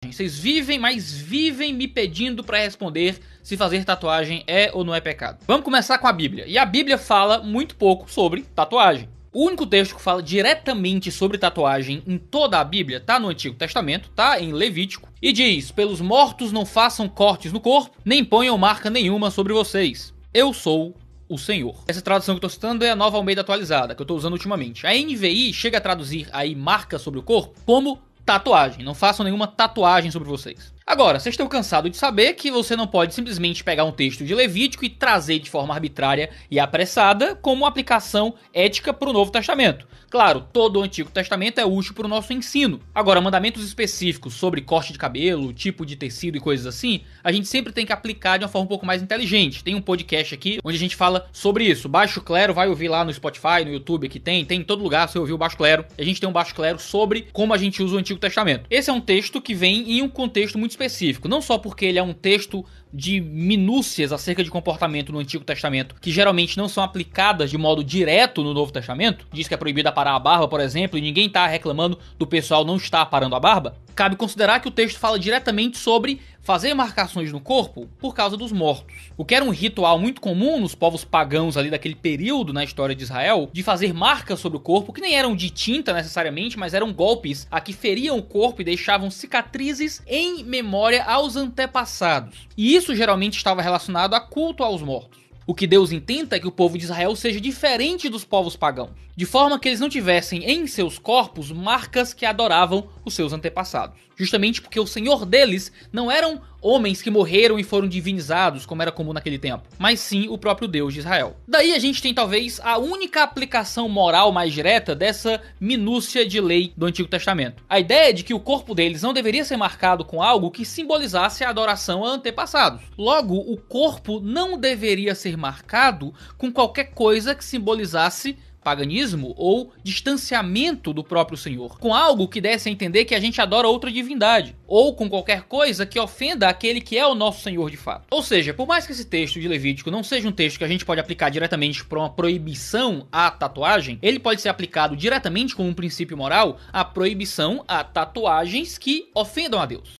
tatuagem. Vocês vivem, mas vivem me pedindo pra responder se fazer tatuagem é ou não é pecado. Vamos começar com a Bíblia. E a Bíblia fala muito pouco sobre tatuagem. O único texto que fala diretamente sobre tatuagem em toda a Bíblia tá no Antigo Testamento, tá em Levítico, e diz: pelos mortos não façam cortes no corpo, nem ponham marca nenhuma sobre vocês. Eu sou o Senhor. Essa tradução que eu tô citando é a Nova Almeida atualizada, que eu tô usando ultimamente. A NVI chega a traduzir aí marca sobre o corpo como tatuagem. Não façam nenhuma tatuagem sobre vocês. Agora, vocês estão cansados de saber que você não pode simplesmente pegar um texto de Levítico e trazer de forma arbitrária e apressada como aplicação ética para o Novo Testamento. Claro, todo o Antigo Testamento é útil para o nosso ensino. Agora, mandamentos específicos sobre corte de cabelo, tipo de tecido e coisas assim, a gente sempre tem que aplicar de uma forma um pouco mais inteligente. Tem um podcast aqui onde a gente fala sobre isso. Baixo Clero, vai ouvir lá no Spotify, no YouTube, aqui tem em todo lugar você ouviu o Baixo Clero. A gente tem um Baixo Clero sobre como a gente usa o Antigo Testamento. Esse é um texto que vem em um contexto muito específico, não só porque ele é um texto de minúcias acerca de comportamento no Antigo Testamento que geralmente não são aplicadas de modo direto no Novo Testamento, diz que é proibido parar a barba, por exemplo, e ninguém tá reclamando do pessoal não estar parando a barba. Cabe considerar que o texto fala diretamente sobre fazer marcações no corpo por causa dos mortos, o que era um ritual muito comum nos povos pagãos ali daquele período na história de Israel, de fazer marcas sobre o corpo, que nem eram de tinta necessariamente, mas eram golpes a que feriam o corpo e deixavam cicatrizes em memória aos antepassados. E isso geralmente estava relacionado a culto aos mortos. O que Deus intenta é que o povo de Israel seja diferente dos povos pagãos, de forma que eles não tivessem em seus corpos marcas que adoravam os seus antepassados. Justamente porque o Senhor deles não eram homens que morreram e foram divinizados, como era comum naquele tempo, mas sim o próprio Deus de Israel. Daí a gente tem talvez a única aplicação moral mais direta dessa minúcia de lei do Antigo Testamento. A ideia de que o corpo deles não deveria ser marcado com algo que simbolizasse a adoração a antepassados. Logo, o corpo não deveria ser marcado com qualquer coisa que simbolizasse paganismo ou distanciamento do próprio Senhor, com algo que desse a entender que a gente adora outra divindade, ou com qualquer coisa que ofenda aquele que é o nosso Senhor de fato. Ou seja, por mais que esse texto de Levítico não seja um texto que a gente pode aplicar diretamente para uma proibição à tatuagem, ele pode ser aplicado diretamente como um princípio moral à proibição a tatuagens que ofendam a Deus.